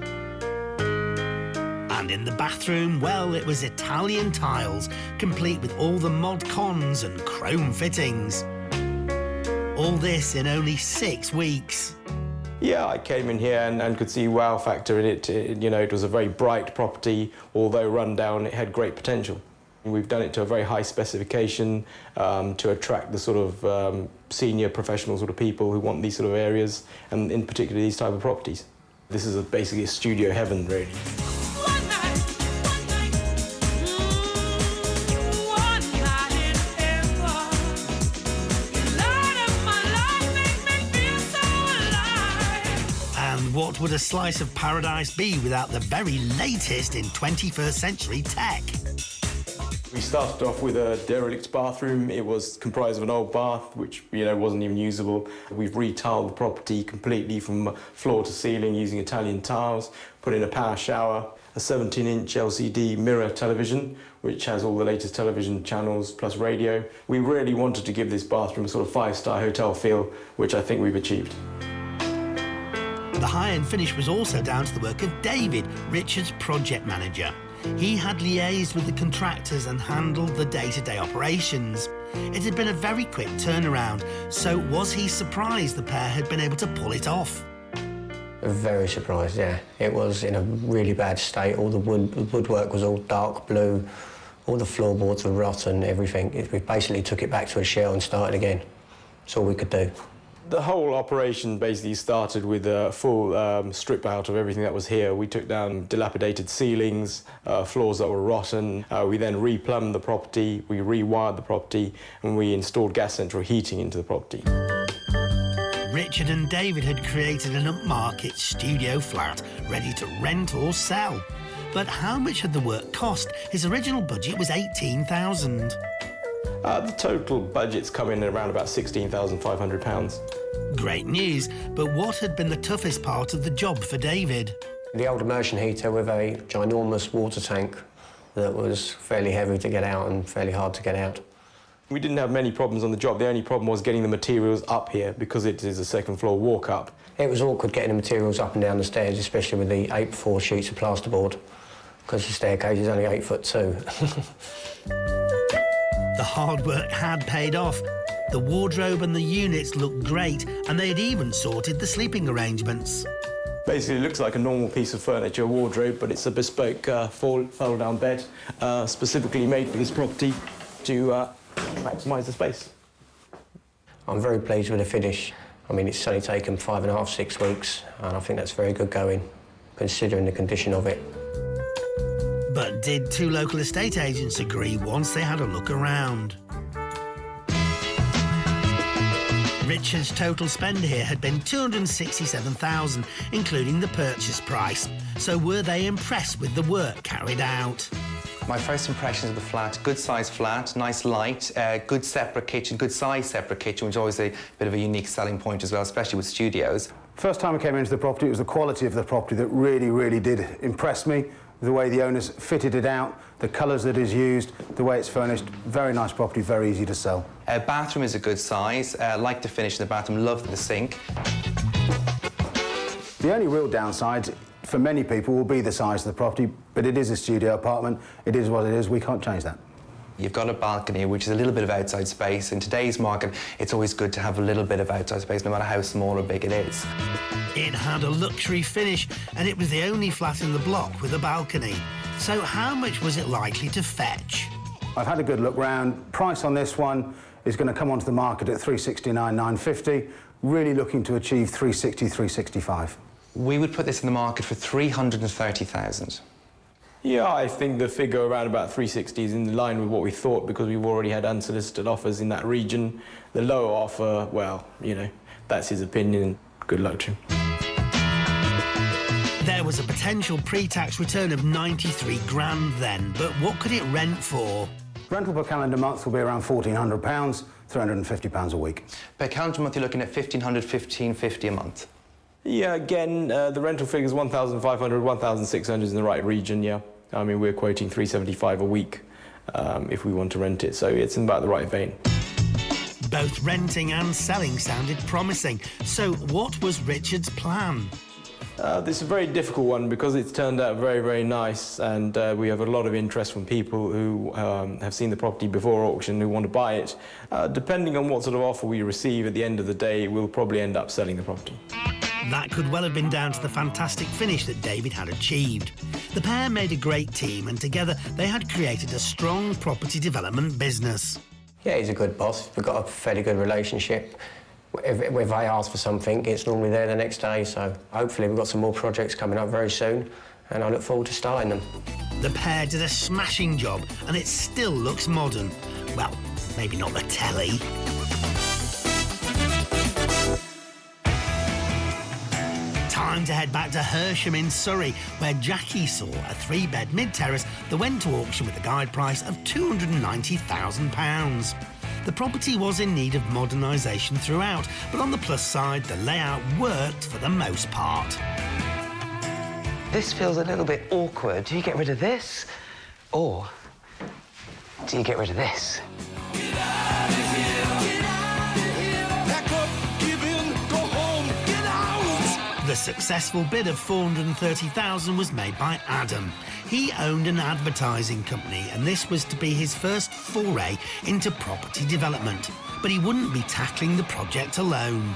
And in the bathroom, well, it was Italian tiles, complete with all the mod cons and chrome fittings. All this in only 6 weeks. yeah, I came in here and could see wow factor in it. You know, it was a very bright property. Although run down, it had great potential. We've done it to a very high specification to attract the sort of senior professional sort of people who want these sort of areas, and in particular these type of properties. This is basically a studio heaven, really. And what would a slice of paradise be without the very latest in 21st century tech? We started off with a derelict bathroom. It was comprised of an old bath, which, you know, wasn't even usable. We've retiled the property completely from floor to ceiling using Italian tiles, put in a power shower, a 17-inch LCD mirror television, which has all the latest television channels plus radio. We really wanted to give this bathroom a sort of 5-star hotel feel, which I think we've achieved. The high-end finish was also down to the work of David, Richard's project manager. He had liaised with the contractors and handled the day-to-day operations. It had been a very quick turnaround, so was he surprised the pair had been able to pull it off? Very surprised, yeah. It was in a really bad state. All the woodwork was all dark blue, all the floorboards were rotten, everything. We basically took it back to a shell and started again. That's all we could do. The whole operation basically started with a full strip out of everything that was here. We took down dilapidated ceilings, floors that were rotten. We then replumbed the property, we rewired the property, and we installed gas central heating into the property. Richard and David had created an upmarket studio flat ready to rent or sell. But how much had the work cost? His original budget was £18,000. The total budget's come in at around about £16,500. Great news, but what had been the toughest part of the job for David? The old immersion heater with a ginormous water tank that was fairly heavy to get out and fairly hard to get out. We didn't have many problems on the job. The only problem was getting the materials up here because it is a second floor walk up. It was awkward getting the materials up and down the stairs, especially with the 8x4 sheets of plasterboard, because the staircase is only 8'2". The hard work had paid off. The wardrobe and the units looked great, and they had even sorted the sleeping arrangements. Basically, it looks like a normal piece of furniture, a wardrobe, but it's a bespoke fold-down bed, specifically made for this property to maximise the space. I'm very pleased with the finish. I mean, it's only taken 5.5, 6 weeks, and I think that's very good going, considering the condition of it. But did two local estate agents agree once they had a look around? Richard's total spend here had been $267,000, including the purchase price. So were they impressed with the work carried out? My first impressions of the flat, good-sized flat, nice light, good separate kitchen, good-sized separate kitchen, which is always a bit of a unique selling point as well, especially with studios. First time I came into the property, it was the quality of the property that really, really did impress me. The way the owners fitted it out, the colours that is used, the way it's furnished. Very nice property, very easy to sell. Bathroom is a good size. Like the finish in the bathroom, love the sink. The only real downside for many people will be the size of the property, but it is a studio apartment. It is what it is. We can't change that. You've got a balcony, which is a little bit of outside space. In today's market, it's always good to have a little bit of outside space, no matter how small or big it is. It had a luxury finish, and it was the only flat in the block with a balcony. So how much was it likely to fetch? I've had a good look round. Price on this one is going to come onto the market at 369,950. Really looking to achieve 360, 365. We would put this in the market for 330,000. Yeah, I think the figure around about 360 is in line with what we thought, because we've already had unsolicited offers in that region. The lower offer, well, you know, that's his opinion. Good luck to him. There was a potential pre-tax return of 93 grand then, but what could it rent for? Rental per calendar month will be around £1,400, £350 a week. Per calendar month, you're looking at 1,500, 1,550 a month. Yeah, again, the rental figure's 1,500, 1,600 is in the right region, yeah. I mean, we're quoting 375 a week if we want to rent it, so it's in about the right vein. Both renting and selling sounded promising. So what was Richard's plan? This is a very difficult one because it's turned out very, very nice, and we have a lot of interest from people who have seen the property before auction who want to buy it. Depending on what sort of offer we receive at the end of the day, we'll probably end up selling the property. That could well have been down to the fantastic finish that David had achieved. The pair made a great team, and together they had created a strong property development business. Yeah, he's a good boss. We've got a fairly good relationship. If I ask for something, it's normally there the next day, so hopefully we've got some more projects coming up very soon, and I look forward to starting them. The pair did a smashing job, and it still looks modern. Well, maybe not the telly. Time to head back to Hersham in Surrey, where Jackie saw a 3-bed mid-terrace that went to auction with a guide price of £290,000. The property was in need of modernisation throughout, but on the plus side, the layout worked for the most part. This feels a little bit awkward. Do you get rid of this? Or do you get rid of this? The successful bid of £430,000 was made by Adam. He owned an advertising company, and this was to be his first foray into property development. But he wouldn't be tackling the project alone.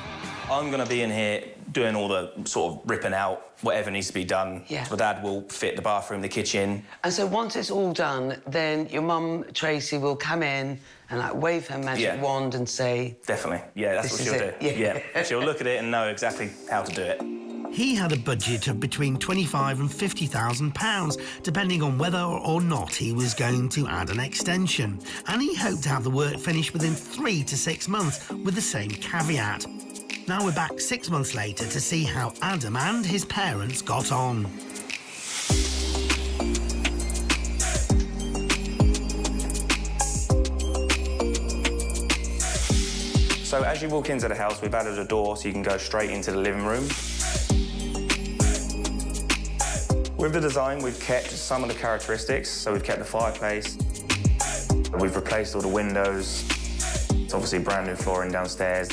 I'm going to be in here doing all the sort of ripping out whatever needs to be done. Yeah. So Dad will fit the bathroom, the kitchen. And so once it's all done, then your mum, Tracy, will come in and, like, wave her magic wand and say... Definitely. Yeah, that's what she'll do. Yeah. She'll look at it and know exactly how to do it. He had a budget of between £25,000 and £50,000, depending on whether or not he was going to add an extension. And he hoped to have the work finished within 3 to 6 months, with the same caveat. Now we're back 6 months later to see how Adam and his parents got on. So as you walk into the house, we've added a door so you can go straight into the living room. With the design, we've kept some of the characteristics. So we've kept the fireplace. We've replaced all the windows. It's obviously brand new flooring downstairs.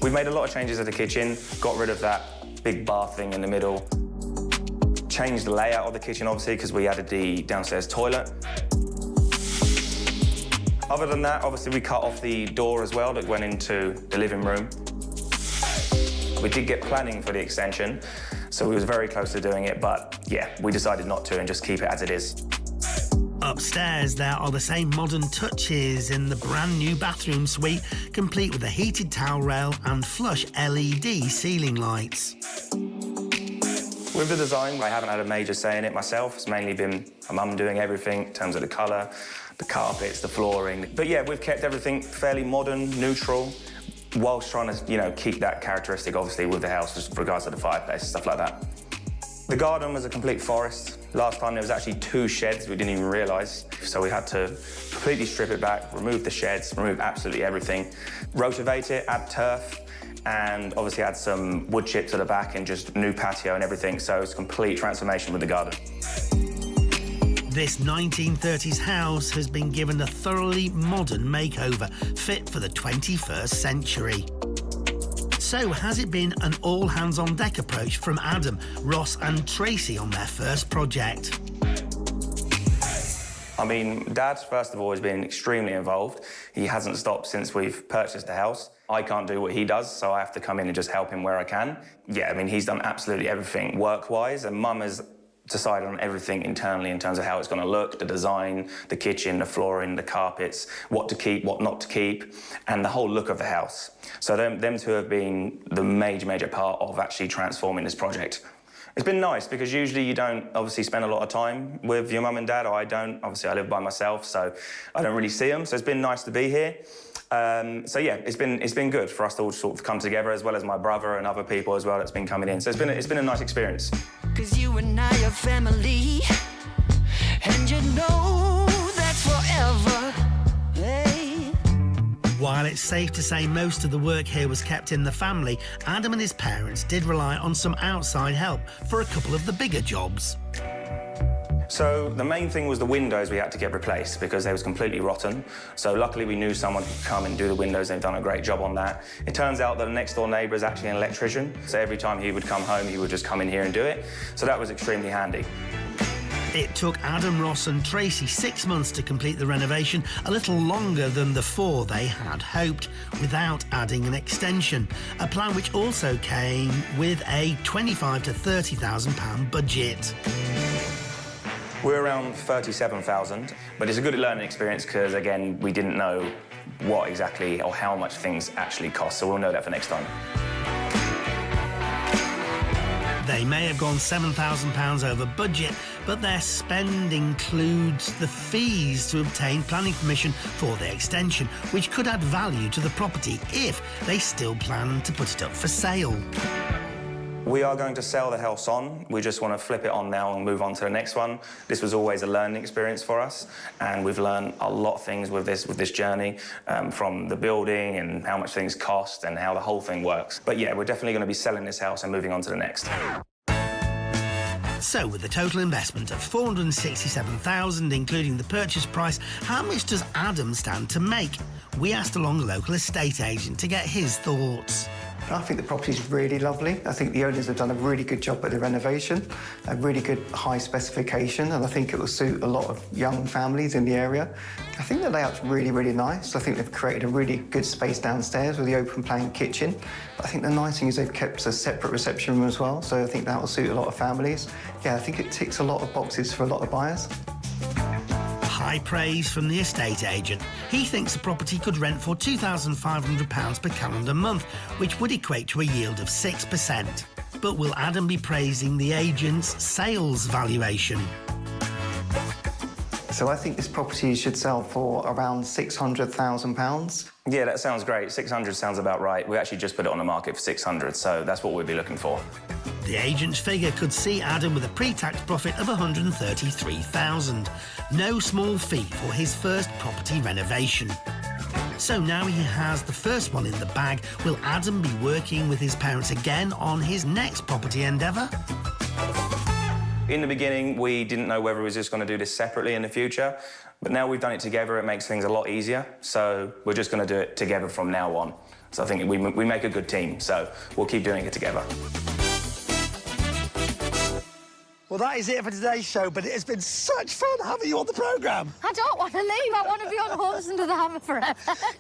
We've made a lot of changes at the kitchen, got rid of that big bath thing in the middle. Changed the layout of the kitchen, obviously, because we added the downstairs toilet. Other than that, obviously, we cut off the door as well that went into the living room. We did get planning for the extension, so we was very close to doing it, but yeah, we decided not to and just keep it as it is. Upstairs, there are the same modern touches in the brand new bathroom suite, complete with a heated towel rail and flush LED ceiling lights. With the design, I haven't had a major say in it myself. It's mainly been my mum doing everything in terms of the colour, the carpets, the flooring. But yeah, we've kept everything fairly modern, neutral, whilst trying to, you know, keep that characteristic, obviously, with the house, with regards to the fireplace, stuff like that. The garden was a complete forest. Last time there was actually 2 sheds we didn't even realise. So we had to completely strip it back, remove the sheds, remove absolutely everything, rotivate it, add turf, and obviously add some wood chips at the back and just new patio and everything. So it's a complete transformation with the garden. This 1930s house has been given a thoroughly modern makeover, fit for the 21st century. So has it been an all-hands-on-deck approach from Adam, Ross and Tracy on their first project? I mean, Dad, first of all, has been extremely involved. He hasn't stopped since we've purchased the house. I can't do what he does, so I have to come in and just help him where I can. Yeah, I mean, he's done absolutely everything work-wise, and Mum has decided on everything internally in terms of how it's going to look, the design, the kitchen, the flooring, the carpets, what to keep, what not to keep, and the whole look of the house. So them two have been the major part of actually transforming this project. It's been nice because usually you don't obviously spend a lot of time with your mum and dad, or I don't. Obviously, I live by myself, so I don't really see them. So it's been nice to be here. So yeah, it's been good for us to all sort of come together, as well as my brother and other people as well that's been coming in. So it's been a nice experience. 'Cause you and I are family, and you know that's forever. Hey. While it's safe to say most of the work here was kept in the family, Adam and his parents did rely on some outside help for a couple of the bigger jobs. So the main thing was the windows we had to get replaced because they was completely rotten. So luckily we knew someone could come and do the windows. They've done a great job on that. It turns out that the next door neighbour is actually an electrician. So every time he would come home, he would just come in here and do it. So that was extremely handy. It took Adam, Ross and Tracy 6 months to complete the renovation, a little longer than the 4 they had hoped, without adding an extension, a plan which also came with a £25,000 to £30,000 budget. We're around 37,000, but it's a good learning experience because, again, we didn't know what exactly or how much things actually cost, so we'll know that for next time. They may have gone £7,000 over budget, but their spend includes the fees to obtain planning permission for the extension, which could add value to the property if they still plan to put it up for sale. We are going to sell the house on. We just want to flip it on now and move on to the next one. This was always a learning experience for us, and we've learned a lot of things with this journey, from the building and how much things cost and how the whole thing works. But yeah, we're definitely going to be selling this house and moving on to the next. So, with a total investment of $467,000, including the purchase price, how much does Adam stand to make? We asked along a local estate agent to get his thoughts. I think the property's really lovely. I think the owners have done a really good job at the renovation, a really good high specification, and I think it will suit a lot of young families in the area. I think the layout's really, really nice. I think they've created a really good space downstairs with the open plan kitchen. But I think the nice thing is they've kept a separate reception room as well, so I think that will suit a lot of families. Yeah, I think it ticks a lot of boxes for a lot of buyers. High praise from the estate agent. He thinks the property could rent for £2,500 per calendar month, which would equate to a yield of 6%. But will Adam be praising the agent's sales valuation? So I think this property should sell for around £600,000. Yeah, that sounds great. 600 sounds about right. We actually just put it on the market for 600, so that's what we'd be looking for. The agent's figure could see Adam with a pre-tax profit of £133,000. No small feat for his first property renovation. So now he has the first one in the bag. Will Adam be working with his parents again on his next property endeavour? In the beginning, we didn't know whether we was just going to do this separately in the future, but now we've done it together, it makes things a lot easier, so we're just going to do it together from now on. So I think we make a good team, so we'll keep doing it together. Well, that is it for today's show, but it has been such fun having you on the programme. I don't want to leave. I want to be on Homes Under the Hammer forever.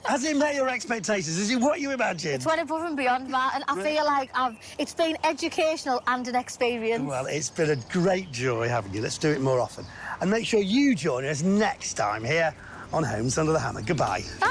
Has it met your expectations? Is it what you imagined? It's went above and beyond, Matt, and I feel like it's been educational and an experience. Well, it's been a great joy having you. Let's do it more often. And make sure you join us next time here on Homes Under the Hammer. Goodbye. Bye.